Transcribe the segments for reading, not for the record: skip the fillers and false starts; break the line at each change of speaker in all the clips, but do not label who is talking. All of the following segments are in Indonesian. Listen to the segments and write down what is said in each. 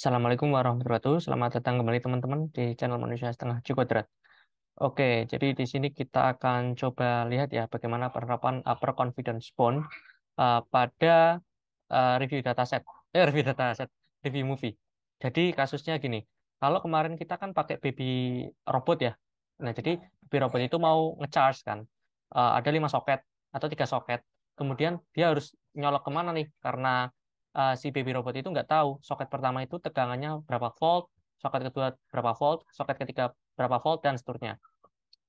Assalamualaikum warahmatullahi wabarakatuh. Selamat datang kembali teman-teman di channel Manusia Setengah G Kuadrat. Oke, jadi di sini kita akan coba lihat ya bagaimana penerapan upper confidence bond pada review dataset, review dataset, review movie. Jadi kasusnya gini, kalau kemarin kita kan pakai baby robot ya. Nah, jadi baby robot itu mau ngecharge kan, ada 5 soket atau 3 soket. Kemudian dia harus nyolok kemana nih? Karena si baby robot itu nggak tahu soket pertama itu tegangannya berapa volt, soket kedua berapa volt, soket ketiga berapa volt, dan seterusnya.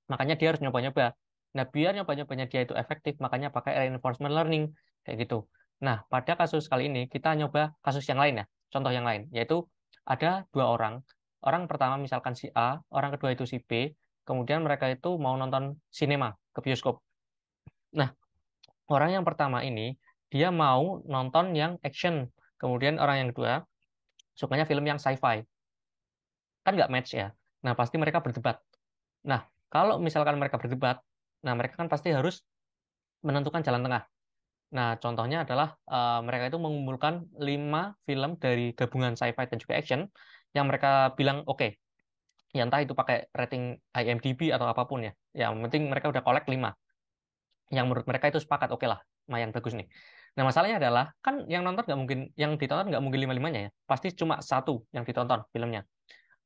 Makanya dia harus nyoba-nyoba. Nah, biar nyoba-nyobanya dia itu efektif, makanya pakai reinforcement learning, kayak gitu. Nah, pada kasus kali ini, kita nyoba kasus yang lain ya, contoh yang lain, yaitu ada 2 orang. Orang pertama misalkan si A, orang kedua itu si B, kemudian mereka itu mau nonton sinema ke bioskop. Nah, orang yang pertama ini, dia mau nonton yang action. Kemudian orang yang kedua, sukanya film yang sci-fi. Kan nggak match ya. Nah, pasti mereka berdebat. Nah, kalau misalkan mereka berdebat, nah mereka kan pasti harus menentukan jalan tengah. Nah, contohnya adalah mereka itu mengumpulkan 5 film dari gabungan sci-fi dan juga action yang mereka bilang oke. Ya entah itu pakai rating IMDb atau apapun ya. Yang penting mereka udah collect 5 yang menurut mereka itu sepakat oke lah, lumayan bagus nih. Nah, masalahnya adalah kan yang nonton nggak mungkin, yang ditonton nggak mungkin lima-limanya ya. Pasti cuma satu yang ditonton filmnya.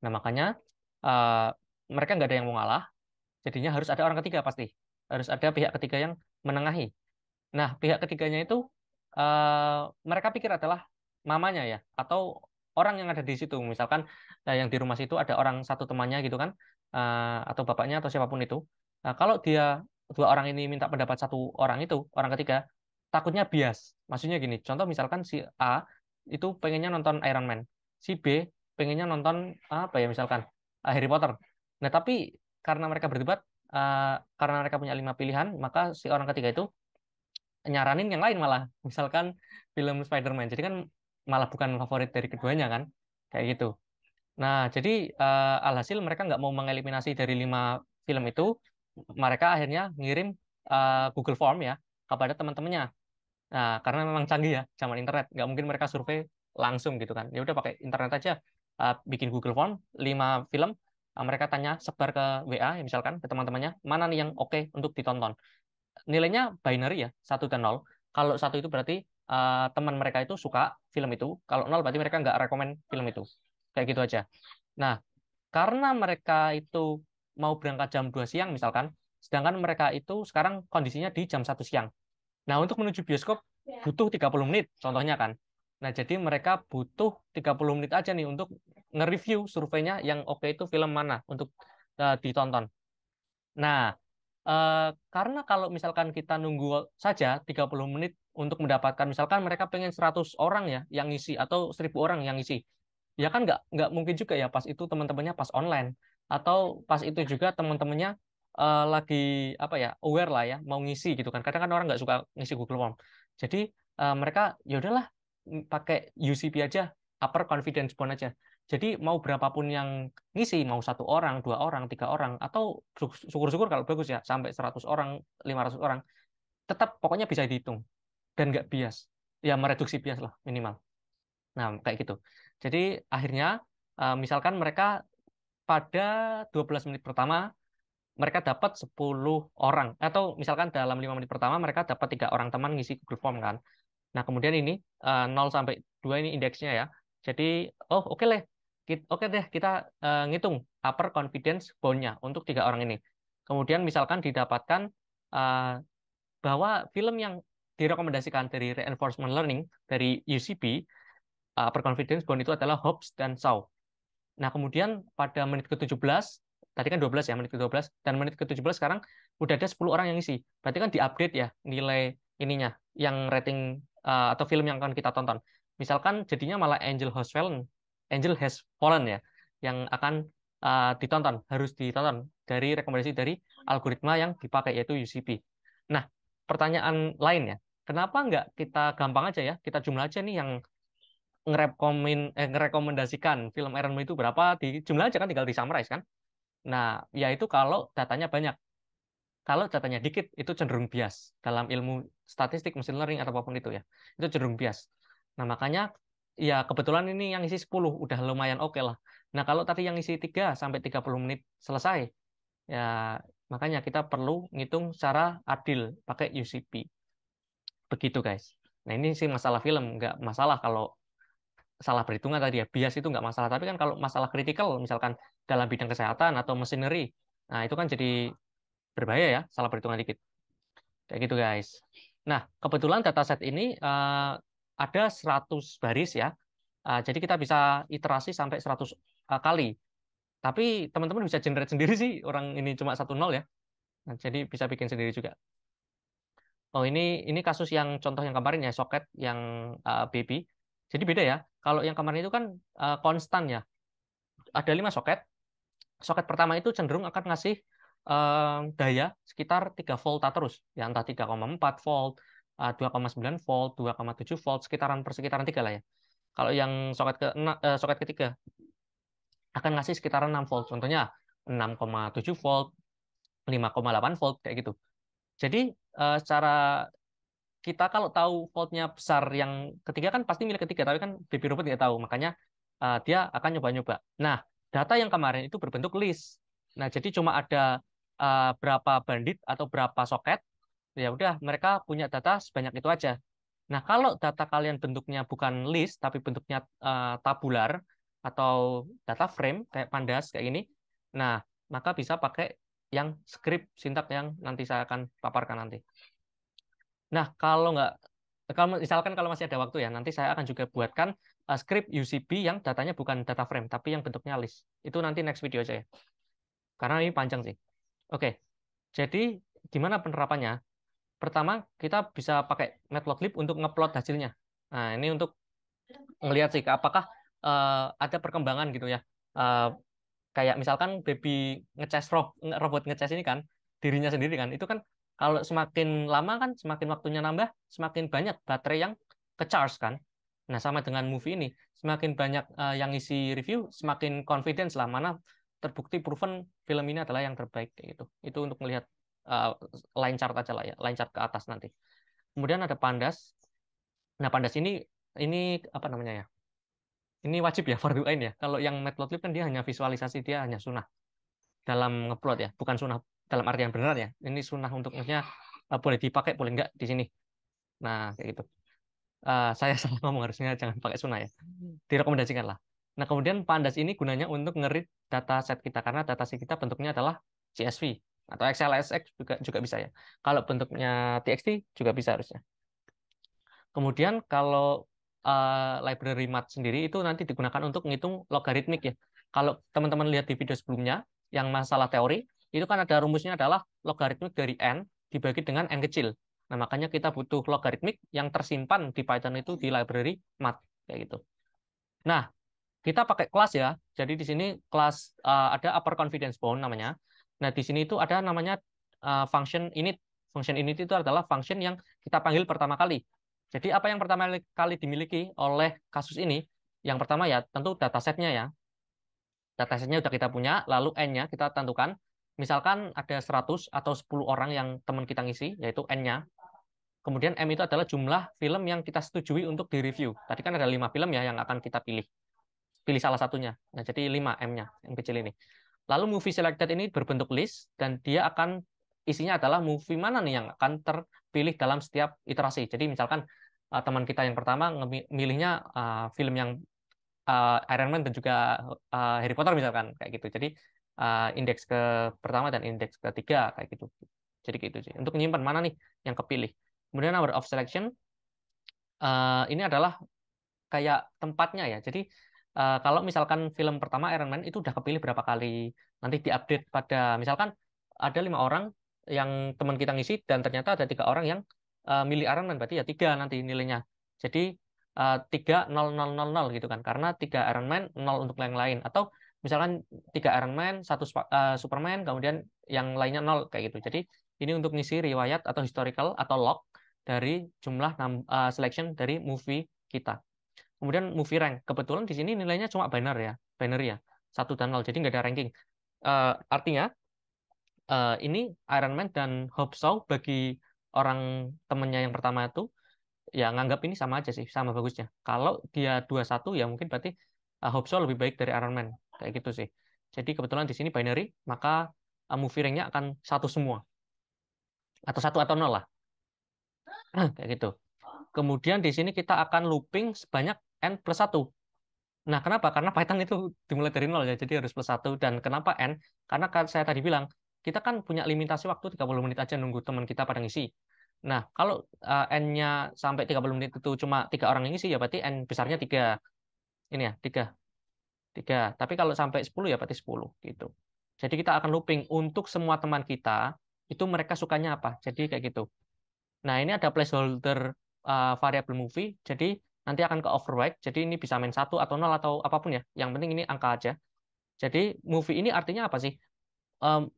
Nah, makanya eh, mereka nggak ada yang mau ngalah. Jadinya harus ada orang ketiga pasti. Harus ada pihak ketiga yang menengahi. Nah, pihak ketiganya itu mereka pikir adalah mamanya ya, atau orang yang ada di situ. Misalkan yang di rumah situ ada orang satu temannya gitu kan, atau bapaknya atau siapapun itu. Nah, kalau dia 2 orang ini minta pendapat satu orang itu, orang ketiga, takutnya bias. Maksudnya gini, contoh misalkan si A itu pengennya nonton Iron Man, si B pengennya nonton apa ya misalkan Harry Potter. Nah, tapi karena mereka berdebat, eh, karena mereka punya 5 pilihan, maka si orang ketiga itu nyaranin yang lain malah. Misalkan film Spider-Man. Jadi kan malah bukan favorit dari keduanya kan. Kayak gitu. Nah, jadi alhasil mereka nggak mau mengeliminasi dari 5 film itu. Mereka akhirnya ngirim Google Form ya kepada teman-temannya. Nah, karena memang canggih ya, zaman internet. Nggak mungkin mereka survei langsung gitu kan. Ya udah pakai internet aja. Bikin Google Form, 5 film. Mereka tanya, sebar ke WA, ya, misalkan ke teman-temannya, mana nih yang oke untuk ditonton. Nilainya binary ya, 1 dan 0. Kalau satu itu berarti teman mereka itu suka film itu, kalau 0 berarti mereka nggak rekomen film itu. Kayak gitu aja. Nah, karena mereka itu mau berangkat jam 2 siang misalkan, sedangkan mereka itu sekarang kondisinya di jam 1 siang. Nah, untuk menuju bioskop butuh 30 menit, contohnya kan. Nah, jadi mereka butuh 30 menit aja nih untuk nge-review surveinya yang oke itu film mana untuk ditonton. Nah, eh, karena kalau misalkan kita nunggu saja 30 menit untuk mendapatkan, misalkan mereka pengen 100 orang ya yang ngisi atau 1.000 orang yang ngisi, ya kan nggak mungkin juga ya pas itu teman-temannya pas online atau pas itu juga teman-temannya lagi apa ya aware lah ya mau ngisi gitu kan. Kadang kan orang nggak suka ngisi Google Form. Jadi mereka ya udahlah pakai UCP aja, upper confidence bond aja. Jadi mau berapapun yang ngisi, mau 1 orang, 2 orang, 3 orang, atau syukur-syukur kalau bagus ya, sampai 100 orang, 500 orang, tetap pokoknya bisa dihitung. Dan nggak bias. Ya, mereduksi bias lah, minimal. Nah, kayak gitu. Jadi, akhirnya, misalkan mereka pada 12 menit pertama, mereka dapat 10 orang. Atau misalkan dalam 5 menit pertama, mereka dapat 3 orang teman ngisi Google Form kan. Nah, kemudian ini 0 sampai 2 ini indeksnya ya. Jadi, oh oke deh. Oke deh, kita ngitung upper confidence bond-nya untuk 3 orang ini. Kemudian misalkan didapatkan eh, bahwa film yang direkomendasikan dari reinforcement learning dari UCB, upper confidence bond itu adalah Hobbs dan Shaw. Nah, kemudian pada menit ke-17, tadi kan 12 ya, menit ke-12, dan menit ke-17 sekarang udah ada 10 orang yang isi. Berarti kan diupdate ya nilai ininya, yang rating atau film yang akan kita tonton. Misalkan jadinya malah Angel Has Fallen ya, yang akan ditonton, harus ditonton dari rekomendasi dari algoritma yang dipakai yaitu UCP. Nah, pertanyaan lain ya, kenapa nggak kita gampang aja ya, kita jumlah aja nih yang ngerekomendasikan film Iron Man itu berapa di jumlah aja kan tinggal di summarize kan. Nah, ya itu kalau datanya banyak. Kalau datanya dikit itu cenderung bias dalam ilmu statistik, machine learning atau apapun itu ya. Itu cenderung bias. Nah, makanya ya kebetulan ini yang isi 10 udah lumayan oke lah. Nah, kalau tadi yang isi 3 sampai 30 menit selesai, ya makanya kita perlu ngitung secara adil pakai UCP. Begitu, guys. Nah, ini sih masalah film, nggak masalah kalau salah perhitungan tadi ya. Bias itu nggak masalah. Tapi kan kalau masalah kritikal, misalkan dalam bidang kesehatan atau mesineri, nah itu kan jadi berbahaya ya, salah perhitungan dikit. Kayak gitu, guys. Nah, kebetulan dataset ini ada 100 baris ya. Jadi kita bisa iterasi sampai 100 kali. Tapi teman-teman bisa generate sendiri sih, orang ini cuma 1 0 ya. Nah, jadi bisa bikin sendiri juga. Oh, ini kasus yang contoh yang kemarin ya, soket yang baby. Jadi beda ya. Kalau yang kemarin itu kan konstan ya. Ada 5 soket. Soket pertama itu cenderung akan ngasih daya sekitar 3 volt terus. Ya entah 3,4 volt, 2,9 volt, 2,7 volt, persekitaran 3 lah ya. Kalau yang soket ketiga akan ngasih sekitaran 6 volt. Contohnya 6,7 volt, 5,8 volt kayak gitu. Jadi secara kita kalau tahu voltnya besar yang ketiga kan pasti milih ketiga, tapi kan baby robot nggak tahu, makanya dia akan nyoba-nyoba. Nah, data yang kemarin itu berbentuk list. Nah, jadi cuma ada berapa bandit atau berapa soket, ya udah mereka punya data sebanyak itu aja. Nah, kalau data kalian bentuknya bukan list tapi bentuknya tabular atau data frame kayak Pandas kayak ini, nah maka bisa pakai yang script sintak yang nanti saya akan paparkan nanti. Nah, kalau misalkan kalau masih ada waktu ya, nanti saya akan juga buatkan script UCB yang datanya bukan data frame, tapi yang bentuknya list. Itu nanti next video aja ya, karena ini panjang sih. Oke, jadi gimana penerapannya? Pertama, kita bisa pakai Matplotlib untuk ngupload hasilnya. Nah, ini untuk ngelihat sih, apakah ada perkembangan gitu ya. Eh, Kayak misalkan baby robot ngecas ini kan dirinya sendiri kan itu kan kalau semakin lama kan semakin waktunya nambah semakin banyak baterai yang ke charge kan. Nah, sama dengan movie ini, semakin banyak yang isi review semakin confidence lah mana terbukti proven film ini adalah yang terbaik kayak gitu. Itu untuk melihat uh, line chart aja lah ya, line chart ke atas nanti. Kemudian ada Pandas. Nah, Pandas ini apa namanya ya, ini wajib ya, fardu ain ya. Kalau yang Matplotlib kan dia hanya visualisasi, dia hanya sunnah dalam ngupload ya, bukan sunnah dalam artian benar ya. Ini sunnah untuk maksudnya boleh dipakai, boleh enggak di sini. Nah, kayak gitu. Saya salah ngomong, harusnya jangan pakai sunnah ya. Direkomendasikan lah. Nah, kemudian Pandas ini gunanya untuk ngerit data set kita karena data set kita bentuknya adalah CSV atau XLSX juga bisa ya. Kalau bentuknya TXT juga bisa harusnya. Kemudian kalau library math sendiri itu nanti digunakan untuk menghitung logaritmik ya. Kalau teman-teman lihat di video sebelumnya yang masalah teori, itu kan ada rumusnya adalah logaritmik dari n dibagi dengan n kecil. Nah, makanya kita butuh logaritmik yang tersimpan di Python itu di library math kayak gitu. Nah, kita pakai kelas ya. Jadi di sini kelas ada upper confidence bound namanya. Nah, di sini itu ada namanya function init. Function init itu adalah function yang kita panggil pertama kali. Jadi apa yang pertama kali dimiliki oleh kasus ini? Yang pertama ya tentu datasetnya ya. Datasetnya udah kita punya, lalu n-nya kita tentukan. Misalkan ada 100 atau 10 orang yang teman kita ngisi, yaitu n-nya. Kemudian M itu adalah jumlah film yang kita setujui untuk direview. Tadi kan ada 5 film ya yang akan kita pilih. Pilih salah satunya. Nah, jadi 5 M-nya, yang kecil ini. Lalu movie selected ini berbentuk list, dan dia akan isinya adalah movie mana nih yang akan terpilih dalam setiap iterasi. Jadi misalkan teman kita yang pertama milihnya film yang Iron Man dan juga Harry Potter misalkan kayak gitu. Jadi indeks ke pertama dan indeks ketiga kayak gitu. Jadi gitu sih. Untuk menyimpan mana nih yang kepilih. Kemudian number of selection ini adalah kayak tempatnya ya. Jadi kalau misalkan film pertama Iron Man itu udah kepilih berapa kali, nanti diupdate pada misalkan ada 5 orang yang teman kita ngisi dan ternyata ada 3 orang yang milih Iron Man, berarti ya 3 nanti nilainya. Jadi 3 0 0 0 0 gitu kan, karena 3 Iron Man 0 untuk yang lain, atau misalkan 3 Iron Man 1 Superman kemudian yang lainnya 0 kayak gitu. Jadi ini untuk ngisi riwayat atau historical atau log dari jumlah selection dari movie kita. Kemudian movie rank. Kebetulan di sini nilainya cuma binary ya, 1 dan 0. Jadi nggak ada ranking. Artinya ini Iron Man dan Hope Shaw bagi orang temennya yang pertama itu ya nganggap ini sama aja sih, sama bagusnya. Kalau dia 2-1 ya mungkin berarti Hope So lebih baik dari Iron Man. Kayak gitu sih. Jadi kebetulan di sini binary, maka movie rank-nya akan satu semua. Atau satu atau nol lah. Kayak gitu. Kemudian di sini kita akan looping sebanyak n plus satu. Nah, kenapa? Karena Python itu dimulai dari nol ya, jadi harus plus satu. Dan kenapa n? Karena kan saya tadi bilang, kita kan punya limitasi waktu 30 menit aja nunggu teman kita pada ngisi. Nah, kalau n-nya sampai 30 menit itu cuma 3 orang yang ngisi, ya berarti n besarnya 3. Ini ya, 3. 3. Tapi kalau sampai 10 ya berarti 10 gitu. Jadi kita akan looping untuk semua teman kita, itu mereka sukanya apa. Jadi kayak gitu. Nah, ini ada placeholder variable movie, jadi nanti akan ke override, jadi ini bisa main satu atau nol atau apapun ya. Yang penting ini angka aja. Jadi movie ini artinya apa sih?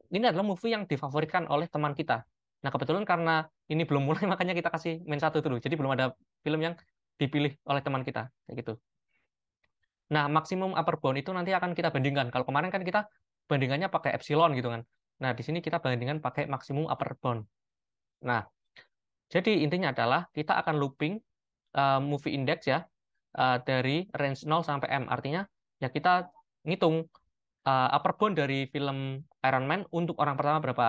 Ini adalah movie yang difavoritkan oleh teman kita. Nah, kebetulan karena ini belum mulai, makanya kita kasih main satu dulu. Jadi belum ada film yang dipilih oleh teman kita, kayak gitu. Nah, maksimum upper bound itu nanti akan kita bandingkan. Kalau kemarin kan kita bandingannya pakai epsilon gitu kan. Nah, di sini kita bandingkan pakai maksimum upper bound. Nah, jadi intinya adalah kita akan looping movie index ya dari range 0 sampai M. Artinya ya kita ngitung upper bound dari film Iron Man untuk orang pertama berapa,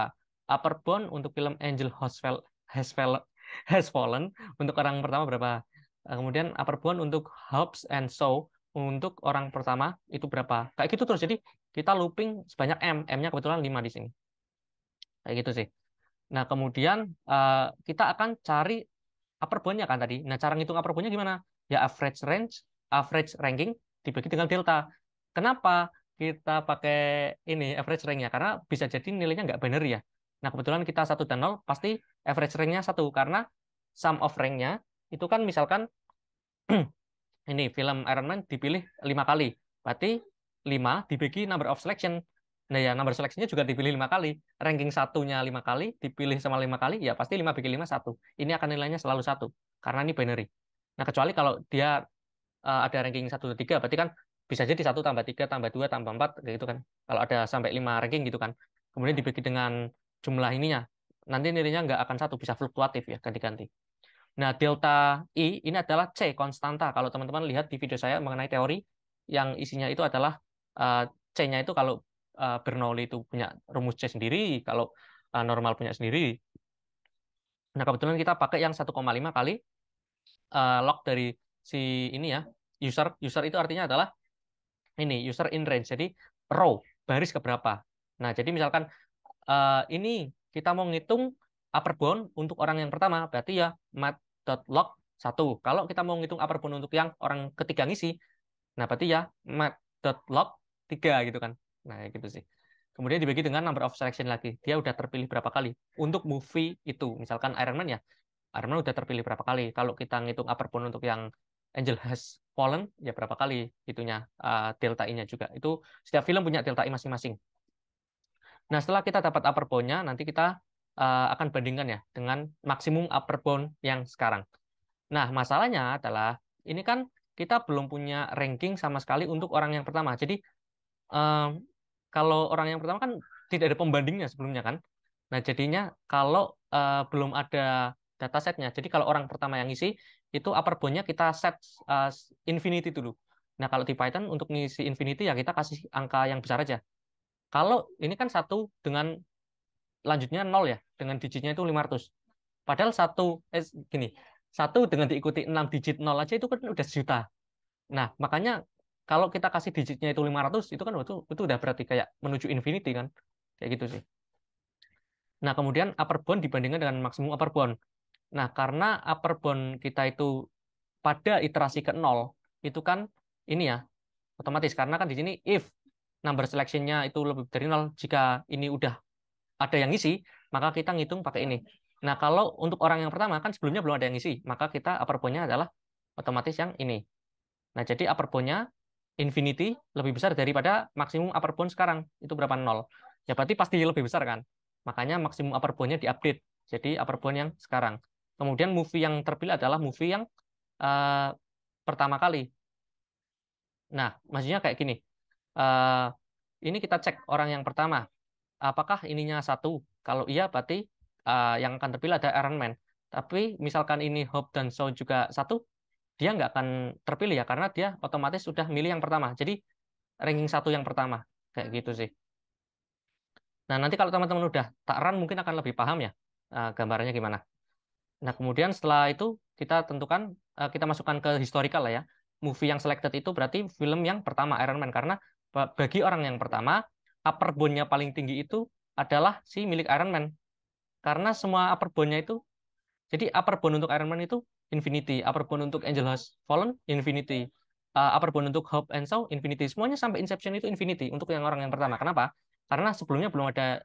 upper bound untuk film Angel Has Fallen untuk orang pertama berapa. Kemudian upper bound untuk Hobbs and Shaw untuk orang pertama itu berapa. Kayak gitu terus. Jadi kita looping sebanyak M. M-nya kebetulan 5 di sini. Kayak gitu sih. Nah, kemudian kita akan cari upper bound-nya kan tadi. Nah, cara ngitung upper bound-nya gimana? Ya average range, average ranking dibagi dengan delta. Kenapa kita pakai ini average rank-nya? Karena bisa jadi nilainya nggak binary ya. Nah, kebetulan kita satu dan nol, pasti average rank-nya satu. Karena sum of rank-nya itu kan misalkan ini film Iron Man dipilih 5 kali. Berarti 5 dibagi number of selection. Nah ya, number selection-nya juga dipilih 5 kali. Ranking satunya 5 kali, dipilih sama 5 kali, ya pasti 5 bagi 5, 1. Ini akan nilainya selalu 1. Karena ini binary. Nah, kecuali kalau dia ada ranking 1, 2, 3, berarti kan bisa jadi 1 tambah 3 tambah 2 tambah 4, kayak gitu kan. Kalau ada sampai 5 ranking gitu kan. Kemudian dibagi dengan jumlah ininya. Nanti nilainya nggak akan 1, bisa fluktuatif ya, ganti-ganti. Nah, delta I ini adalah C, konstanta. Kalau teman-teman lihat di video saya mengenai teori, yang isinya itu adalah C-nya itu kalau Bernoulli itu punya rumus C sendiri, kalau normal punya sendiri. Nah, kebetulan kita pakai yang 1,5 kali log dari si ini ya, user. User itu artinya adalah ini, user in range. Jadi, row, baris keberapa. Nah, jadi misalkan ini kita mau ngitung upper bound untuk orang yang pertama, berarti ya mat.log 1. Kalau kita mau ngitung upper bound untuk yang orang ketiga ngisi, nah berarti ya mat.log 3 gitu kan. Nah, gitu sih. Kemudian dibagi dengan number of selection lagi. Dia udah terpilih berapa kali. Untuk movie itu, misalkan Iron Man ya, Iron Man udah terpilih berapa kali. Kalau kita ngitung upper bound untuk yang Angel Has Fallen, ya berapa kali itunya, delta I-nya juga. Itu setiap film punya delta I masing-masing. Nah, setelah kita dapat upper bound-nya, nanti kita akan bandingkan ya dengan maksimum upper bound yang sekarang. Nah, masalahnya adalah ini kan kita belum punya ranking sama sekali untuk orang yang pertama. Jadi, eh, kalau orang yang pertama kan tidak ada pembandingnya sebelumnya kan. Nah, jadinya kalau belum ada datasetnya, jadi kalau orang pertama yang ngisi, itu upper bound-nya kita set eh, infinity dulu. Nah, kalau di Python untuk ngisi infinity ya kita kasih angka yang besar aja. Kalau ini kan satu dengan lanjutnya nol ya, dengan digitnya itu 500. Padahal gini, satu dengan diikuti 6 digit nol aja itu kan udah sejuta. Nah, makanya kalau kita kasih digitnya itu 500, itu kan itu udah berarti kayak menuju infinity kan. Kayak gitu sih. Nah, kemudian upper bound dibandingkan dengan maksimum upper bound. Nah, karena upper bound kita itu pada iterasi ke nol, itu kan ini ya, otomatis. Karena kan di sini if number selection-nya itu lebih dari nol, jika ini udah ada yang ngisi, maka kita ngitung pakai ini. Nah, kalau untuk orang yang pertama, kan sebelumnya belum ada yang ngisi, maka kita upper bound-nya adalah otomatis yang ini. Nah, jadi upper bound-nya infinity lebih besar daripada maksimum upper bound sekarang. Itu berapa? Nol. Ya berarti pasti lebih besar kan? Makanya maksimum upper bound-nya diupdate. Jadi upper bound yang sekarang. Kemudian movie yang terpilih adalah movie yang uh, pertama kali. Nah, maksudnya kayak gini. Uh, ini kita cek orang yang pertama apakah ininya satu? Kalau iya, berarti yang akan terpilih ada Iron Man. Tapi misalkan ini Hope dan Shaw juga satu, dia nggak akan terpilih ya karena dia otomatis sudah milih yang pertama. Jadi ranking satu yang pertama kayak gitu sih. Nah, nanti kalau teman-teman udah tak run mungkin akan lebih paham ya gambarannya gimana. Nah, kemudian setelah itu kita tentukan, kita masukkan ke historical lah ya. Movie yang selected itu berarti film yang pertama Iron Man karena bagi orang yang pertama upper bound-nya paling tinggi itu adalah si milik Iron Man. Karena semua upper bound-nya itu, jadi upper bound untuk Iron Man itu Infinity, upper bound untuk Angel Has Fallen Infinity, upper bound untuk Hope and Shaw Infinity. Semuanya sampai Inception itu Infinity untuk yang orang yang pertama. Kenapa? Karena sebelumnya belum ada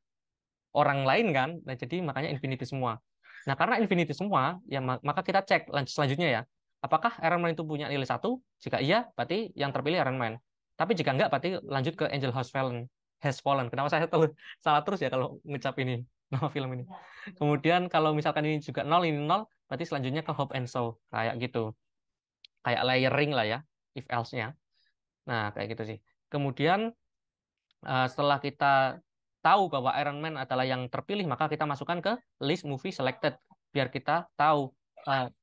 orang lain kan. Nah, jadi makanya infinity semua. Nah, karena infinity semua, ya maka kita cek selanjutnya ya. Apakah Iron Man itu punya nilai satu? Jika iya, berarti yang terpilih Iron Man. Tapi jika enggak, berarti lanjut ke Angel Has Fallen. Has Fallen. Kenapa saya tahu salah terus ya kalau ngecap ini nama film ini. Kemudian kalau misalkan ini juga nol, ini nol, berarti selanjutnya ke Hope and Shaw. Kayak gitu. Kayak layering lah ya, if else-nya. Nah, kayak gitu sih. Kemudian setelah kita tahu bahwa Iron Man adalah yang terpilih, maka kita masukkan ke list movie selected biar kita tahu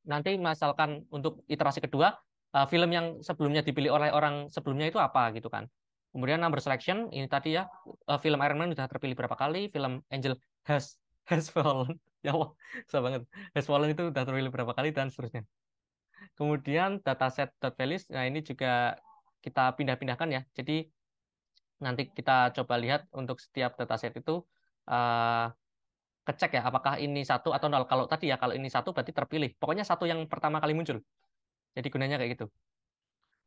nanti misalkan untuk iterasi kedua film yang sebelumnya dipilih oleh orang sebelumnya itu apa gitu kan. Kemudian number selection ini tadi ya, film Iron Man sudah terpilih berapa kali, film Angel has has fallen ya Allah, susah banget. Has fallen itu sudah terpilih berapa kali dan seterusnya. Kemudian dataset values, nah ini juga kita pindah-pindahkan ya. Jadi nanti kita coba lihat untuk setiap dataset itu eh, kecek ya apakah ini satu atau nol. Kalau tadi ya kalau ini satu berarti terpilih. Pokoknya satu yang pertama kali muncul. Jadi gunanya kayak gitu.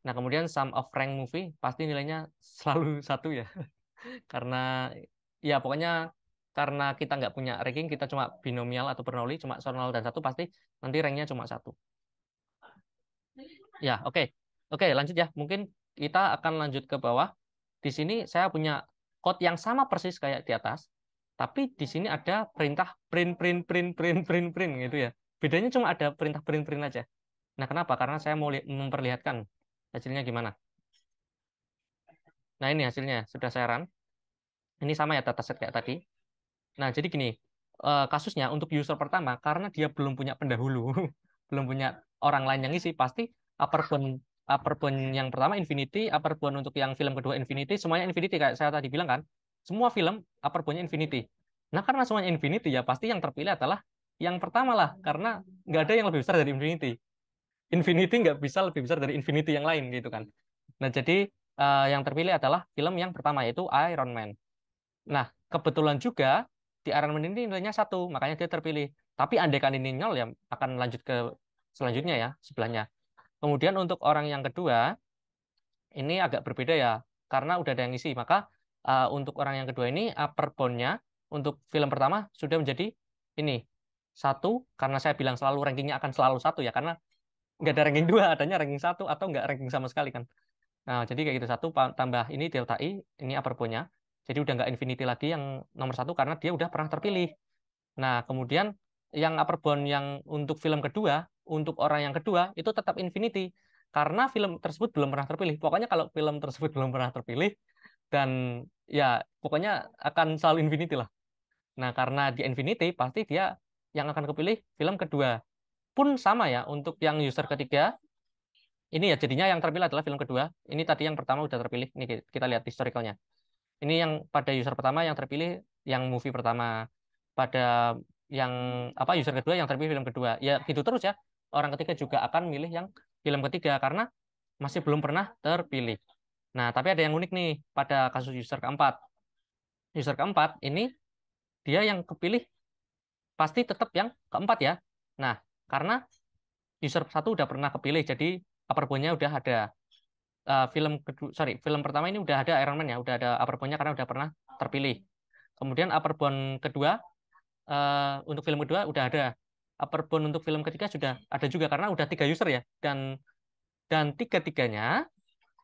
Nah kemudian sum of rank movie pasti nilainya selalu satu ya. Karena ya pokoknya karena kita nggak punya ranking, kita cuma binomial atau Bernoulli, cuma soal 0 dan satu pasti nanti ranknya cuma satu. Ya oke. Oke lanjut ya. Mungkin kita akan lanjut ke bawah. Di sini saya punya code yang sama persis kayak di atas, tapi di sini ada perintah print print print print print print gitu ya. Bedanya cuma ada perintah print print aja. Nah, kenapa? Karena saya mau memperlihatkan hasilnya gimana. Nah, ini hasilnya sudah saya run. Ini sama ya dataset kayak tadi. Nah, jadi gini, kasusnya untuk user pertama karena dia belum punya pendahulu, belum punya orang lain yang isi, pasti upper bound yang pertama Infinity, upper bound untuk yang film kedua Infinity, semuanya Infinity kayak saya tadi bilang kan. Semua film upper boundnya Infinity. Nah, karena semuanya Infinity ya pasti yang terpilih adalah yang pertama lah, karena nggak ada yang lebih besar dari Infinity. Infinity nggak bisa lebih besar dari Infinity yang lain gitu kan. Nah, jadi yang terpilih adalah film yang pertama yaitu Iron Man. Nah, kebetulan juga di Iron Man ini nilainya satu, makanya dia terpilih. Tapi andaikan ini nol ya akan lanjut ke selanjutnya ya, sebelahnya. Kemudian untuk orang yang kedua, ini agak berbeda ya, karena udah ada yang isi. Maka untuk orang yang kedua ini, upper bound-nya untuk film pertama sudah menjadi ini, satu, karena saya bilang selalu rankingnya akan selalu satu ya, karena nggak ada ranking dua, adanya ranking satu atau nggak ranking sama sekali kan. Nah, jadi kayak gitu satu tambah ini delta I, ini upper bound-nya. Jadi udah nggak infinity lagi yang nomor satu karena dia udah pernah terpilih. Nah, kemudian yang upper bound yang untuk film kedua, untuk orang yang kedua itu tetap infinity karena film tersebut belum pernah terpilih. Pokoknya kalau film tersebut belum pernah terpilih dan ya pokoknya akan selalu infinity lah. Nah, karena di infinity pasti dia yang akan kepilih film kedua. Pun sama ya untuk yang user ketiga, ini ya jadinya yang terpilih adalah film kedua. Ini tadi yang pertama udah terpilih. Ini kita lihat historicalnya. Ini yang pada user pertama yang terpilih yang movie pertama. Pada yang apa user kedua yang terpilih film kedua. Ya gitu terus ya. Orang ketiga juga akan milih yang film ketiga karena masih belum pernah terpilih. Nah, tapi ada yang unik nih pada kasus user keempat. User keempat ini dia yang kepilih pasti tetap yang keempat ya. Nah, karena user satu udah pernah kepilih jadi upper bound-nya udah ada. Film kedua, sorry, film pertama ini udah ada Iron Man ya, udah ada upper bound-nya karena udah pernah terpilih. Kemudian upper bound kedua untuk film kedua udah ada. Upper bound untuk film ketiga sudah ada juga karena udah tiga user ya. Dan tiga-tiganya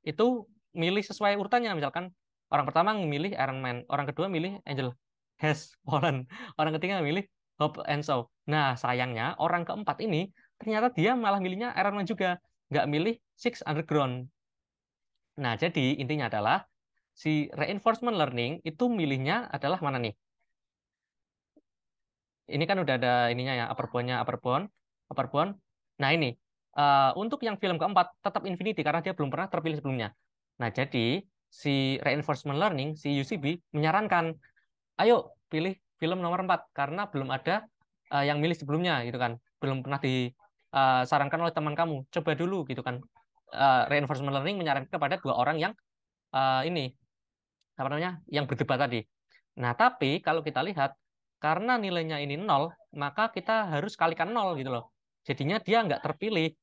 itu milih sesuai urutannya. Misalkan orang pertama memilih Iron Man, orang kedua milih Angel Has Fallen, orang ketiga milih Hope and Shaw. Nah, sayangnya orang keempat ini ternyata dia malah milihnya Iron Man juga, nggak milih Six Underground. Nah, jadi intinya adalah si reinforcement learning itu milihnya adalah mana nih? ini kan udah ada ininya ya, upper bound, upper bound. Nah ini untuk yang film keempat tetap infinity karena dia belum pernah terpilih sebelumnya. Nah jadi si reinforcement learning, si UCB menyarankan, ayo pilih film nomor 4 karena belum ada yang milih sebelumnya gitu kan, belum pernah disarankan oleh teman kamu. Coba dulu gitu kan. Reinforcement learning menyarankan kepada dua orang yang ini apa namanya yang berdebat tadi. Nah, tapi kalau kita lihat karena nilainya ini nol, maka kita harus kalikan nol gitu loh. Jadinya dia nggak terpilih.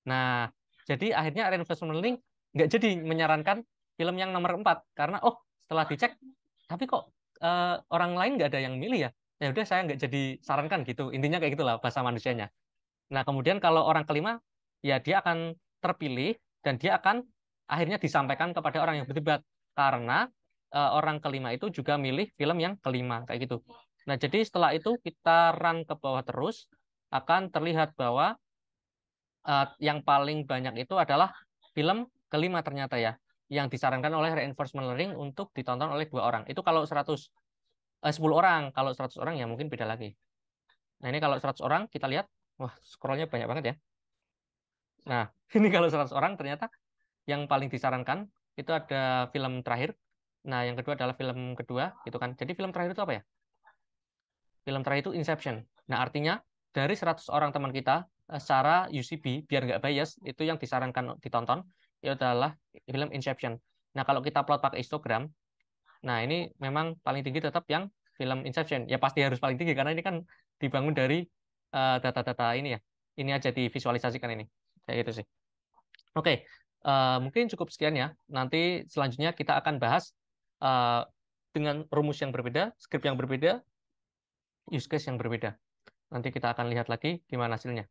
Nah, jadi akhirnya reinforcement learning nggak jadi menyarankan film yang nomor 4 karena oh setelah dicek tapi kok orang lain nggak ada yang milih ya. Ya udah saya nggak jadi sarankan gitu. Intinya kayak gitulah bahasa manusianya. Nah, kemudian kalau orang kelima, ya dia akan terpilih dan dia akan akhirnya disampaikan kepada orang yang berdebat. Karena orang kelima itu juga milih film yang kelima, kayak gitu. Nah, jadi setelah itu kita run ke bawah terus, akan terlihat bahwa yang paling banyak itu adalah film kelima ternyata ya, yang disarankan oleh reinforcement learning untuk ditonton oleh dua orang. Itu kalau 10 orang, kalau 100 orang ya mungkin beda lagi. Nah, ini kalau 100 orang kita lihat, wah, scrollnya banyak banget ya. Nah, ini kalau 100 orang ternyata yang paling disarankan itu ada film terakhir. Nah, yang kedua adalah film kedua, gitu kan. Jadi film terakhir itu apa ya? Film terakhir itu Inception. Nah, artinya dari 100 orang teman kita, secara UCB, biar nggak bias, itu yang disarankan ditonton, itu adalah film Inception. Nah, kalau kita plot pakai histogram, nah ini memang paling tinggi tetap yang film Inception. Ya pasti harus paling tinggi, karena ini kan dibangun dari data-data ini ya. Ini aja divisualisasikan ini. Kayak gitu sih. Oke, mungkin cukup sekian ya. Nanti selanjutnya kita akan bahas eh, dengan rumus yang berbeda, skrip yang berbeda, use case yang berbeda. Nanti kita akan lihat lagi gimana hasilnya.